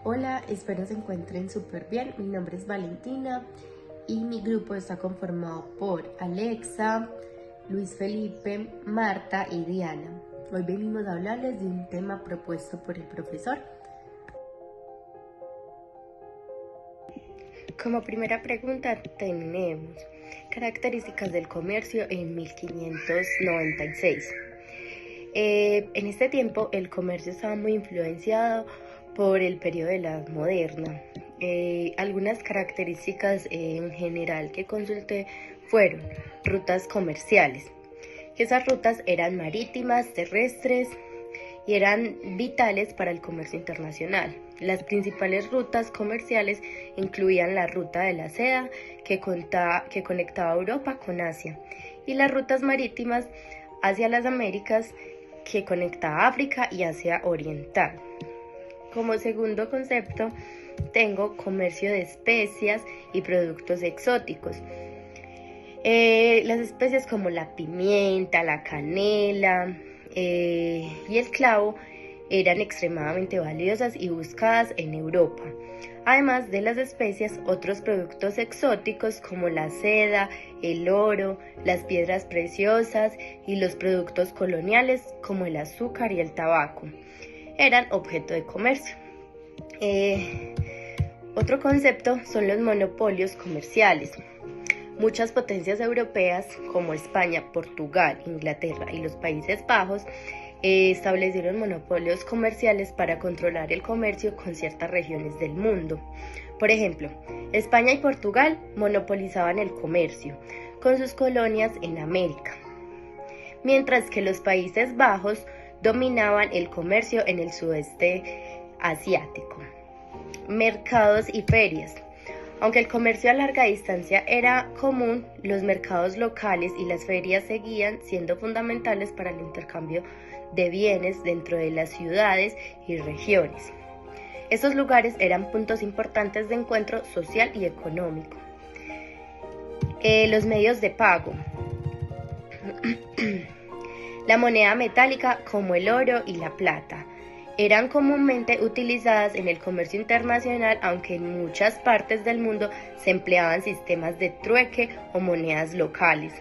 Hola, espero se encuentren súper bien. Mi nombre es Valentina y mi grupo está conformado por Alexa, Luis Felipe, Marta y Diana. Hoy venimos a hablarles de un tema propuesto por el profesor. Como primera pregunta tenemos características del comercio en 1596. En este tiempo el comercio estaba muy influenciado por el periodo de la Edad Moderna. Algunas características en general que consulté fueron rutas comerciales, que esas rutas eran marítimas, terrestres y eran vitales para el comercio internacional. Las principales rutas comerciales incluían la ruta de la seda, que conectaba Europa con Asia, y las rutas marítimas hacia las Américas, que conectaba África y Asia Oriental. Como segundo concepto, tengo comercio de especias y productos exóticos. Las especias como la pimienta, la canela y el clavo eran extremadamente valiosas y buscadas en Europa. Además de las especias, otros productos exóticos como la seda, el oro, las piedras preciosas y los productos coloniales como el azúcar y el tabaco eran objeto de comercio. Otro concepto son los monopolios comerciales. Muchas potencias europeas como España, Portugal, Inglaterra y los Países Bajos establecieron monopolios comerciales para controlar el comercio con ciertas regiones del mundo. Por ejemplo, España y Portugal monopolizaban el comercio con sus colonias en América, mientras que los Países Bajos dominaban el comercio en el sudeste asiático. Mercados y ferias. Aunque el comercio a larga distancia era común, los mercados locales y las ferias seguían siendo fundamentales para el intercambio de bienes dentro de las ciudades y regiones. Estos lugares eran puntos importantes de encuentro social y económico. Los medios de pago. La moneda metálica como el oro y la plata eran comúnmente utilizadas en el comercio internacional, aunque en muchas partes del mundo se empleaban sistemas de trueque o monedas locales.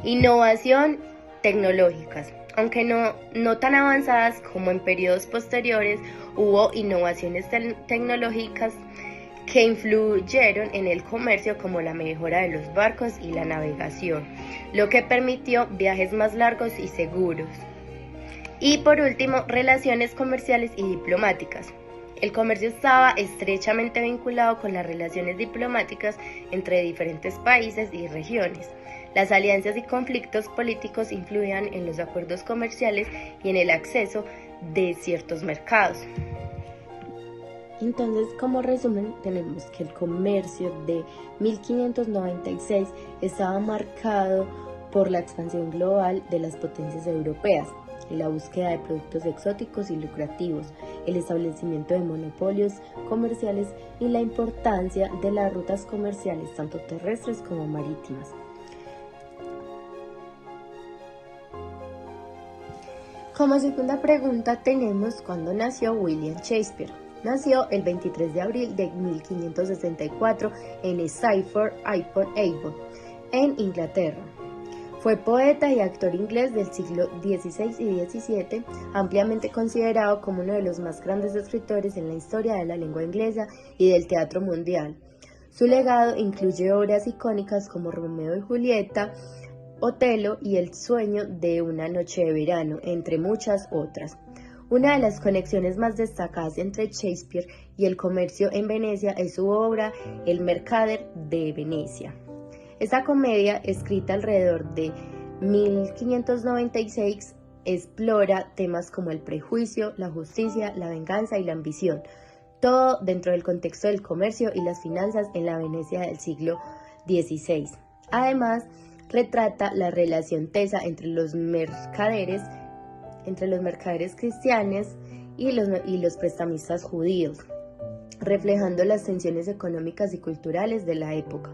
Innovación tecnológicas. Aunque no tan avanzadas como en periodos posteriores, hubo innovaciones tecnológicas que influyeron en el comercio, como la mejora de los barcos y la navegación, lo que permitió viajes más largos y seguros. Y por último, relaciones comerciales y diplomáticas. El comercio estaba estrechamente vinculado con las relaciones diplomáticas entre diferentes países y regiones. Las alianzas y conflictos políticos influían en los acuerdos comerciales y en el acceso de ciertos mercados. Entonces, como resumen, tenemos que el comercio de 1596 estaba marcado por la expansión global de las potencias europeas, la búsqueda de productos exóticos y lucrativos, el establecimiento de monopolios comerciales y la importancia de las rutas comerciales, tanto terrestres como marítimas. Como segunda pregunta tenemos cuándo nació William Shakespeare. Nació el 23 de abril de 1564 en Stratford-upon-Avon, en Inglaterra. Fue poeta y actor inglés del siglo XVI y XVII, ampliamente considerado como uno de los más grandes escritores en la historia de la lengua inglesa y del teatro mundial. Su legado incluye obras icónicas como Romeo y Julieta, Otelo y El sueño de una noche de verano, entre muchas otras. Una de las conexiones más destacadas entre Shakespeare y el comercio en Venecia es su obra El Mercader de Venecia. Esta comedia, escrita alrededor de 1596, explora temas como el prejuicio, la justicia, la venganza y la ambición, todo dentro del contexto del comercio y las finanzas en la Venecia del siglo XVI. Además, retrata la relación tesa entre los mercaderes cristianos y los prestamistas judíos, reflejando las tensiones económicas y culturales de la época.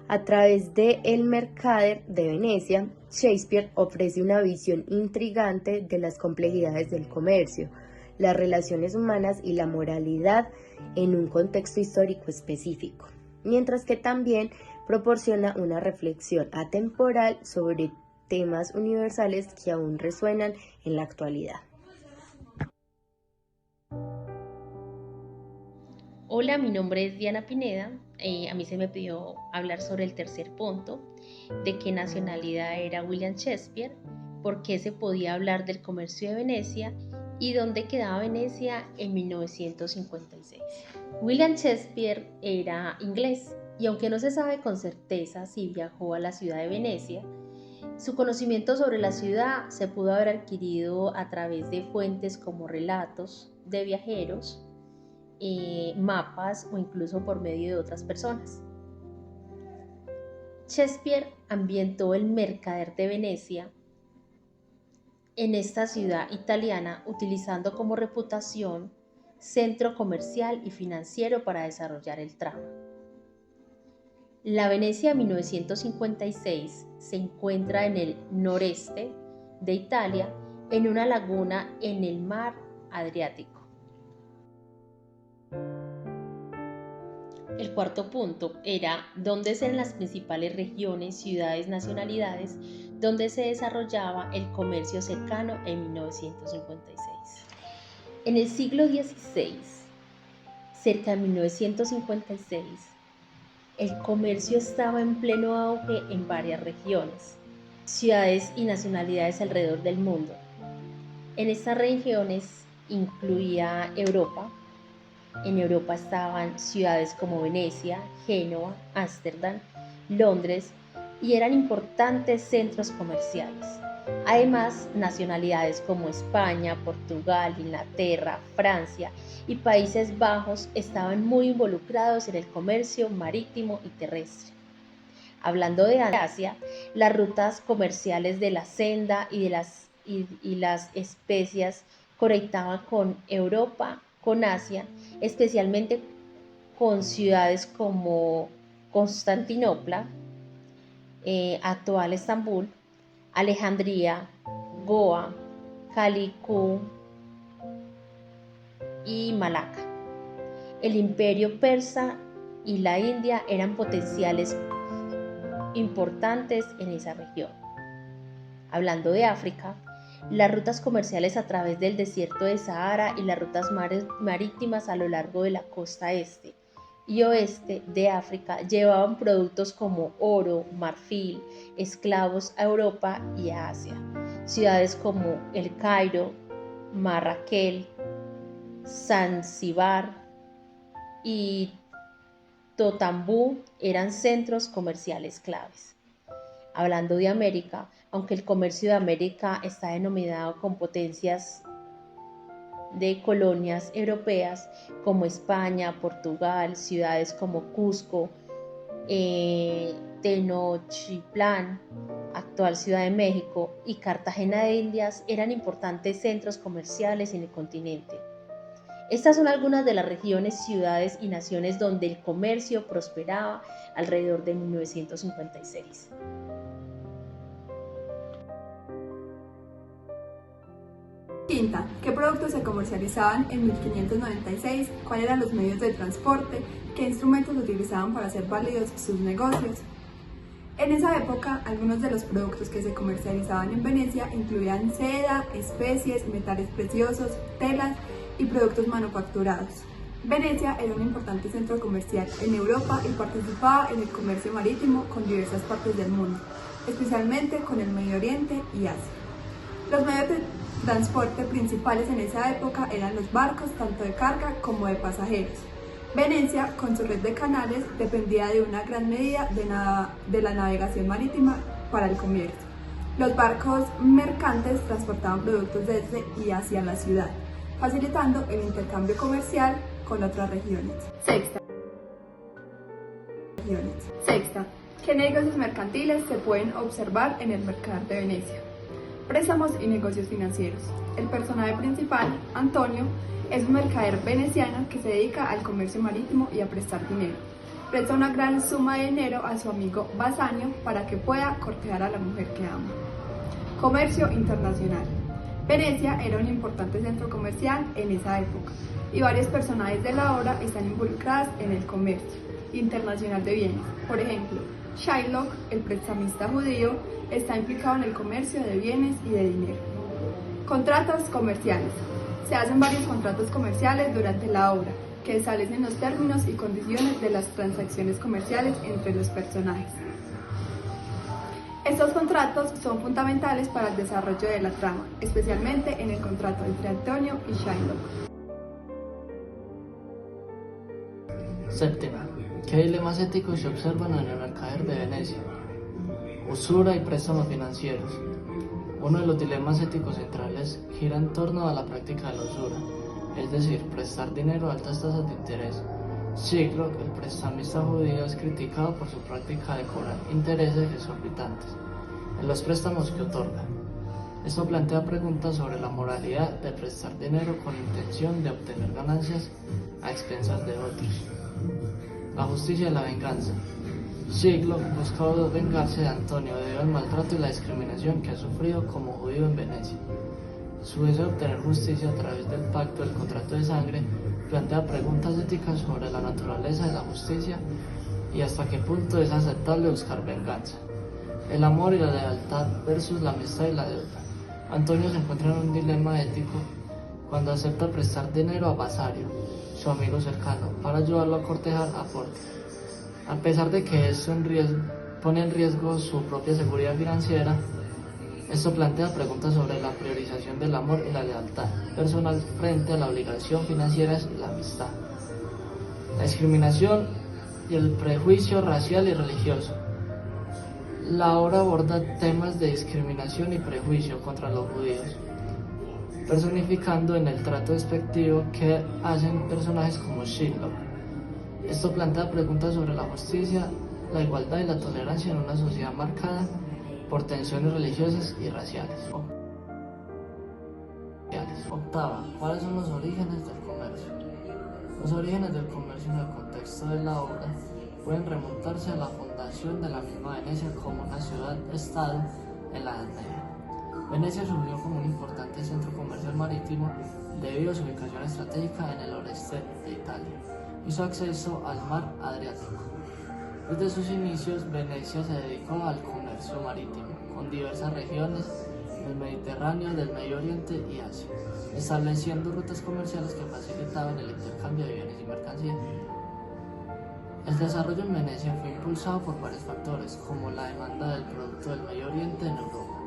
A través de El Mercader de Venecia, Shakespeare ofrece una visión intrigante de las complejidades del comercio, las relaciones humanas y la moralidad en un contexto histórico específico, mientras que también proporciona una reflexión atemporal sobre temas universales que aún resuenan en la actualidad. Hola, mi nombre es Diana Pineda. A mí se me pidió hablar sobre el tercer punto, de qué nacionalidad era William Shakespeare, por qué se podía hablar del comercio de Venecia y dónde quedaba Venecia en 1956. William Shakespeare era inglés y aunque no se sabe con certeza si viajó a la ciudad de Venecia, su conocimiento sobre la ciudad se pudo haber adquirido a través de fuentes como relatos de viajeros, mapas o incluso por medio de otras personas. Shakespeare ambientó el Mercader de Venecia en esta ciudad italiana utilizando como reputación centro comercial y financiero para desarrollar el trama. La Venecia de 1956 se encuentra en el noreste de Italia, en una laguna en el mar Adriático. El cuarto punto era dónde eran las principales regiones, ciudades, nacionalidades donde se desarrollaba el comercio cercano en 1956. En el siglo XVI, cerca de 1956, el comercio estaba en pleno auge en varias regiones, ciudades y nacionalidades alrededor del mundo. En estas regiones incluía Europa. En Europa estaban ciudades como Venecia, Génova, Ámsterdam, Londres y eran importantes centros comerciales. Además, nacionalidades como España, Portugal, Inglaterra, Francia y Países Bajos estaban muy involucrados en el comercio marítimo y terrestre. Hablando de Asia, las rutas comerciales de la senda y las especias conectaban con Europa, con Asia, especialmente con ciudades como Constantinopla, actual Estambul, Alejandría, Goa, Calicut y Malaca. El imperio persa y la India eran potenciales importantes en esa región. Hablando de África, las rutas comerciales a través del desierto de Sahara y las rutas marítimas a lo largo de la costa este y oeste de África llevaban productos como oro, marfil, esclavos a Europa y a Asia. Ciudades como El Cairo, Marrakech, Zanzíbar y Totambú eran centros comerciales claves. Hablando de América, aunque el comercio de América está denominado con potencias de colonias europeas como España, Portugal, ciudades como Cusco, Tenochtitlán, actual Ciudad de México, y Cartagena de Indias eran importantes centros comerciales en el continente. Estas son algunas de las regiones, ciudades y naciones donde el comercio prosperaba alrededor de 1956. Quinta, ¿qué productos se comercializaban en 1596? ¿Cuáles eran los medios de transporte? ¿Qué instrumentos utilizaban para hacer válidos sus negocios? En esa época, algunos de los productos que se comercializaban en Venecia incluían seda, especies, metales preciosos, telas y productos manufacturados. Venecia era un importante centro comercial en Europa y participaba en el comercio marítimo con diversas partes del mundo, especialmente con el Medio Oriente y Asia. Los medios de transporte principales en esa época eran los barcos, tanto de carga como de pasajeros. Venecia, con su red de canales, dependía de una gran medida de la navegación marítima para el comercio. Los barcos mercantes transportaban productos desde y hacia la ciudad, facilitando el intercambio comercial con otras regiones. Sexta, ¿qué negocios mercantiles se pueden observar en el mercado de Venecia? Préstamos y negocios financieros. El personaje principal, Antonio, es un mercader veneciano que se dedica al comercio marítimo y a prestar dinero. Presta una gran suma de dinero a su amigo Bassanio para que pueda cortejar a la mujer que ama. Comercio internacional. Venecia era un importante centro comercial en esa época y varios personajes de la obra están involucrados en el comercio internacional de bienes. Por ejemplo, Shylock, el prestamista judío, está implicado en el comercio de bienes y de dinero. Contratos comerciales. Se hacen varios contratos comerciales durante la obra, que establecen los términos y condiciones de las transacciones comerciales entre los personajes. Estos contratos son fundamentales para el desarrollo de la trama, especialmente en el contrato entre Antonio y Shylock. Séptima. ¿Qué dilemas éticos se observan en el mercader de Venecia? Usura y préstamos financieros. Uno de los dilemas éticos centrales gira en torno a la práctica de la usura, es decir, prestar dinero a altas tasas de interés. Shylock, el prestamista judío, es criticado por su práctica de cobrar intereses exorbitantes en los préstamos que otorga. Esto plantea preguntas sobre la moralidad de prestar dinero con intención de obtener ganancias a expensas de otros. La justicia y la venganza. Shylock busca vengarse de Antonio debido al maltrato y la discriminación que ha sufrido como judío en Venecia. Su deseo de obtener justicia a través del pacto del contrato de sangre plantea preguntas éticas sobre la naturaleza de la justicia y hasta qué punto es aceptable buscar venganza. El amor y la lealtad versus la amistad y la deuda. Antonio se encuentra en un dilema ético cuando acepta prestar dinero a Basario, su amigo cercano, para ayudarlo a cortejar a Portia. A pesar de que esto pone en riesgo su propia seguridad financiera, esto plantea preguntas sobre la priorización del amor y la lealtad personal frente a la obligación financiera y la amistad. La discriminación y el prejuicio racial y religioso. La obra aborda temas de discriminación y prejuicio contra los judíos, personificando en el trato despectivo que hacen personajes como Shylock. Esto plantea preguntas sobre la justicia, la igualdad y la tolerancia en una sociedad marcada por tensiones religiosas y raciales. Octava, ¿cuáles son los orígenes del comercio? Los orígenes del comercio en el contexto de la obra pueden remontarse a la fundación de la misma Venecia como una ciudad-estado en la Edad Media. Venecia surgió como un importante centro comercial marítimo debido a su ubicación estratégica en el oeste de Italia y su acceso al mar Adriático. Desde sus inicios, Venecia se dedicó al comercio marítimo con diversas regiones del Mediterráneo, del Medio Oriente y Asia, estableciendo rutas comerciales que facilitaban el intercambio de bienes y mercancías. El desarrollo en Venecia fue impulsado por varios factores, como la demanda del producto del Medio Oriente en Europa,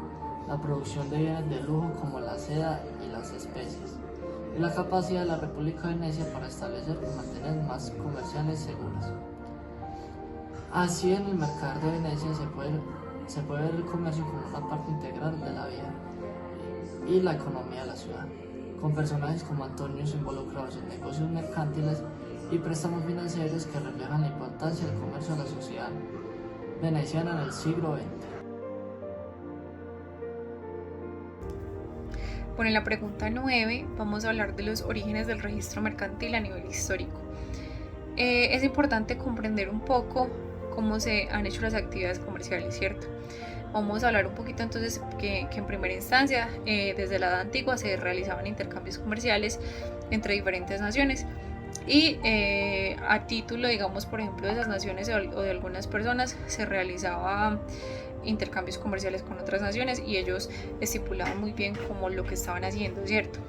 la producción de bienes de lujo como la seda y las especies, y la capacidad de la República de Venecia para establecer y mantener más comerciales seguras. Así, en el mercado de Venecia se puede ver el comercio como una parte integral de la vida y la economía de la ciudad, con personajes como Antonio involucrados en negocios mercantiles y préstamos financieros que reflejan la importancia del comercio en la sociedad veneciana en el siglo XX. Bueno, en la pregunta 9 vamos a hablar de los orígenes del registro mercantil a nivel histórico. Es importante comprender un poco cómo se han hecho las actividades comerciales, ¿cierto? Vamos a hablar un poquito entonces que en primera instancia, desde la Edad Antigua se realizaban intercambios comerciales entre diferentes naciones y a título, digamos, por ejemplo, de esas naciones o de algunas personas se realizaba intercambios comerciales con otras naciones y ellos estipulaban muy bien como lo que estaban haciendo, ¿cierto?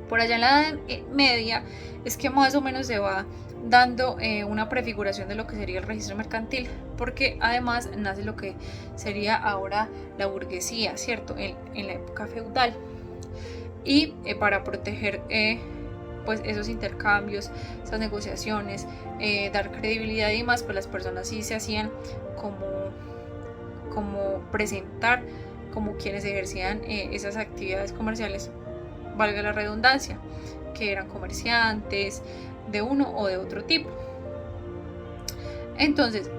Por allá en la Edad Media es que más o menos se va dando una prefiguración de lo que sería el registro mercantil, porque además nace lo que sería ahora la burguesía, ¿cierto? En la época feudal. Y para proteger pues esos intercambios, esas negociaciones, dar credibilidad y demás, pues las personas sí se hacían como presentar como quienes ejercían esas actividades comerciales, valga la redundancia, que eran comerciantes de uno o de otro tipo. Entonces,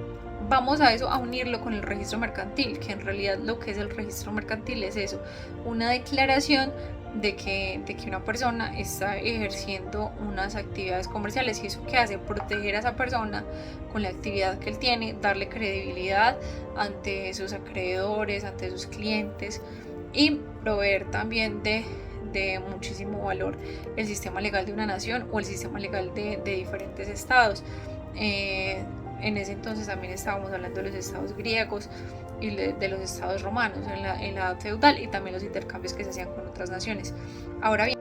vamos a eso, a unirlo con el registro mercantil, que en realidad lo que es el registro mercantil es eso, una declaración de que una persona está ejerciendo unas actividades comerciales, y eso que hace, proteger a esa persona con la actividad que él tiene, darle credibilidad ante sus acreedores, ante sus clientes, y proveer también de muchísimo valor el sistema legal de una nación o el sistema legal de diferentes estados. En ese entonces también estábamos hablando de los estados griegos y de los estados romanos en la edad feudal, y también los intercambios que se hacían con otras naciones. Ahora bien,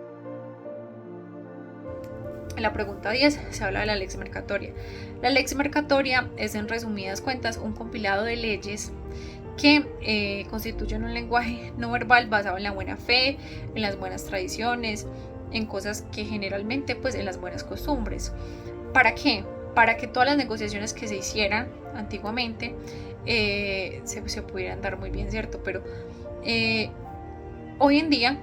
en la pregunta 10 se habla de la lex mercatoria. La lex mercatoria es, en resumidas cuentas, un compilado de leyes que constituyen un lenguaje no verbal basado en la buena fe, en las buenas tradiciones, en cosas que generalmente, pues, en las buenas costumbres. ¿Para qué? Para que todas las negociaciones que se hicieran antiguamente se pudieran dar muy bien, ¿cierto? Pero hoy en día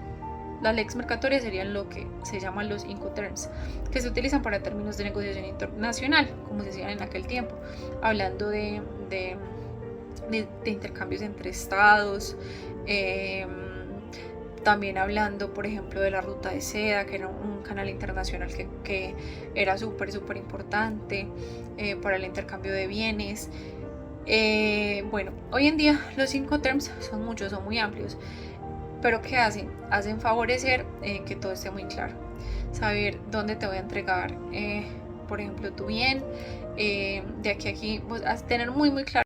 las lex mercatorias serían lo que se llaman los Incoterms, que se utilizan para términos de negociación internacional, como se hacían en aquel tiempo, hablando de intercambios entre estados, también hablando, por ejemplo, de la ruta de seda, que era un canal internacional que era súper importante para el intercambio de bienes. Bueno, hoy en día los Incoterms son muchos, son muy amplios, pero ¿qué hacen? Hacen favorecer que todo esté muy claro, saber dónde te voy a entregar, por ejemplo, tu bien, de aquí a aquí, pues, tener muy claro